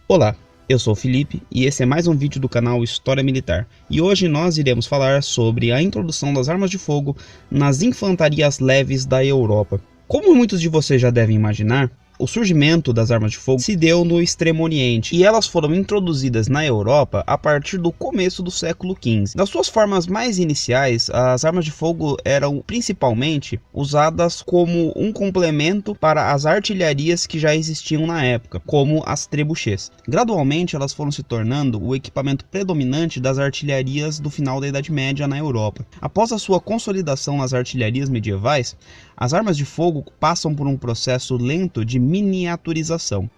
Olá, eu sou o Felipe e esse é mais um vídeo do canal História Militar. E hoje nós iremos falar sobre a introdução das armas de fogo nas infantarias leves da Europa. Como muitos de vocês já devem imaginar, o surgimento das armas de fogo se deu no Extremo Oriente e elas foram introduzidas na Europa a partir do começo do século XV. Nas suas formas mais iniciais, as armas de fogo eram principalmente usadas como um complemento para as artilharias que já existiam na época, como as trebuchets. Gradualmente, elas foram se tornando o equipamento predominante das artilharias do final da Idade Média na Europa. Após a sua consolidação nas artilharias medievais, as armas de fogo passam por um processo lento de miniaturização.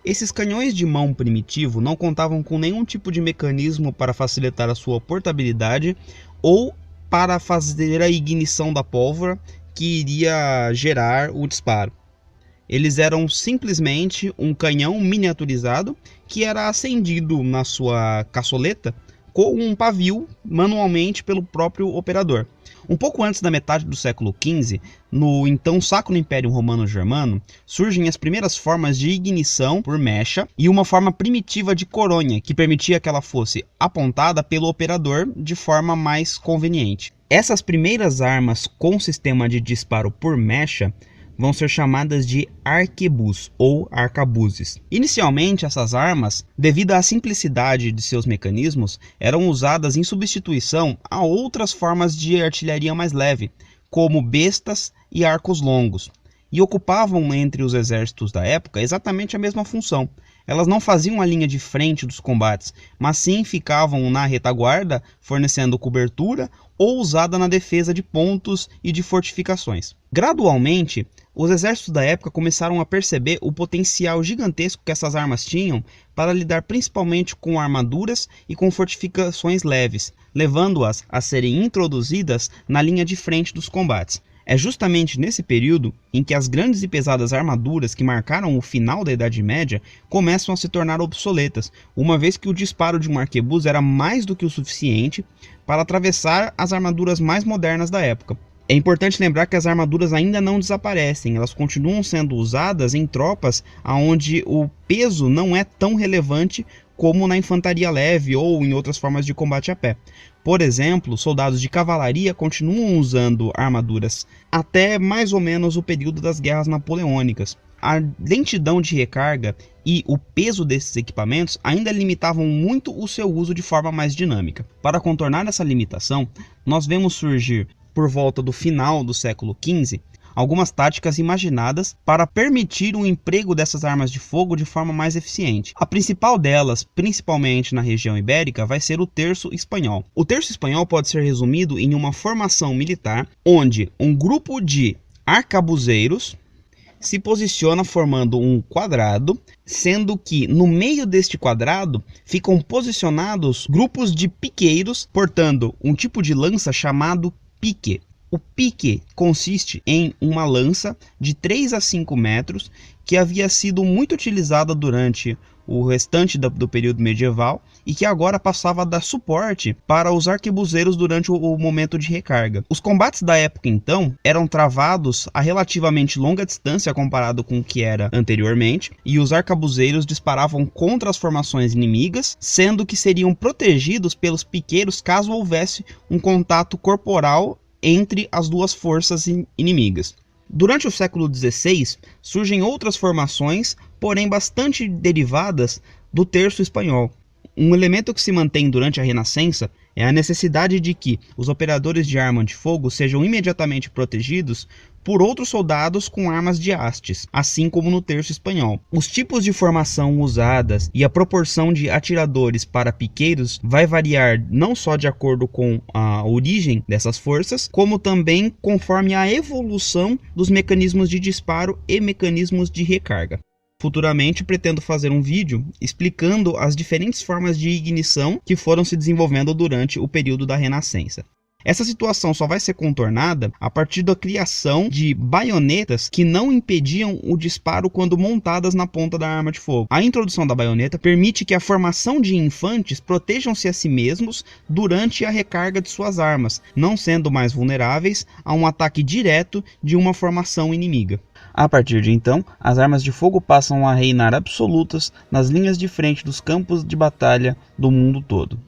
Esses canhões de mão primitivo não contavam com nenhum tipo de mecanismo para facilitar a sua portabilidade ou para fazer a ignição da pólvora que iria gerar o disparo. Eles eram simplesmente um canhão miniaturizado que era acendido na sua caçoleta com um pavio manualmente pelo próprio operador. Um pouco antes da metade do século XV, no então Sacro Império Romano Germano, surgem as primeiras formas de ignição por mecha e uma forma primitiva de coronha, que permitia que ela fosse apontada pelo operador de forma mais conveniente. Essas primeiras armas com sistema de disparo por mecha vão ser chamadas de arquebus ou arcabuses. Inicialmente, essas armas, devido à simplicidade de seus mecanismos, eram usadas em substituição a outras formas de artilharia mais leve, como bestas e arcos longos, e ocupavam entre os exércitos da época exatamente a mesma função. Elas não faziam a linha de frente dos combates, mas sim ficavam na retaguarda, fornecendo cobertura ou usada na defesa de pontos e de fortificações. Gradualmente, os exércitos da época começaram a perceber o potencial gigantesco que essas armas tinham para lidar principalmente com armaduras e com fortificações leves, levando-as a serem introduzidas na linha de frente dos combates. É justamente nesse período em que as grandes e pesadas armaduras que marcaram o final da Idade Média começam a se tornar obsoletas, uma vez que o disparo de um arquebus era mais do que o suficiente para atravessar as armaduras mais modernas da época. É importante lembrar que as armaduras ainda não desaparecem, elas continuam sendo usadas em tropas onde o peso não é tão relevante como na infantaria leve ou em outras formas de combate a pé. Por exemplo, soldados de cavalaria continuam usando armaduras até mais ou menos o período das guerras napoleônicas. A lentidão de recarga e o peso desses equipamentos ainda limitavam muito o seu uso de forma mais dinâmica. Para contornar essa limitação, nós vemos surgir, por volta do final do século XV, algumas táticas imaginadas para permitir o emprego dessas armas de fogo de forma mais eficiente. A principal delas, principalmente na região ibérica, vai ser o terço espanhol. O terço espanhol pode ser resumido em uma formação militar onde um grupo de arcabuzeiros se posiciona formando um quadrado, sendo que no meio deste quadrado ficam posicionados grupos de piqueiros portando um tipo de lança chamado pique. O pique consiste em uma lança de 3 a 5 metros que havia sido muito utilizada durante o restante do período medieval e que agora passava a dar suporte para os arquebuzeiros durante o momento de recarga. Os combates da época então eram travados a relativamente longa distância comparado com o que era anteriormente, e os arcabuzeiros disparavam contra as formações inimigas, sendo que seriam protegidos pelos piqueiros caso houvesse um contato corporal entre as duas forças inimigas. Durante o século XVI, surgem outras formações, porém bastante derivadas do terço espanhol. Um elemento que se mantém durante a Renascença é a necessidade de que os operadores de arma de fogo sejam imediatamente protegidos por outros soldados com armas de hastes, assim como no terço espanhol. Os tipos de formação usadas e a proporção de atiradores para piqueiros vai variar não só de acordo com a origem dessas forças, como também conforme a evolução dos mecanismos de disparo e mecanismos de recarga. Futuramente pretendo fazer um vídeo explicando as diferentes formas de ignição que foram se desenvolvendo durante o período da Renascença. Essa situação só vai ser contornada a partir da criação de baionetas que não impediam o disparo quando montadas na ponta da arma de fogo. A introdução da baioneta permite que a formação de infantes protejam-se a si mesmos durante a recarga de suas armas, não sendo mais vulneráveis a um ataque direto de uma formação inimiga. A partir de então, as armas de fogo passam a reinar absolutas nas linhas de frente dos campos de batalha do mundo todo.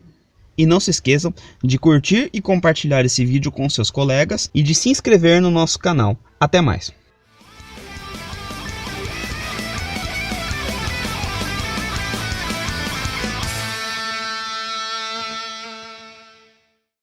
E não se esqueçam de curtir e compartilhar esse vídeo com seus colegas e de se inscrever no nosso canal. Até mais!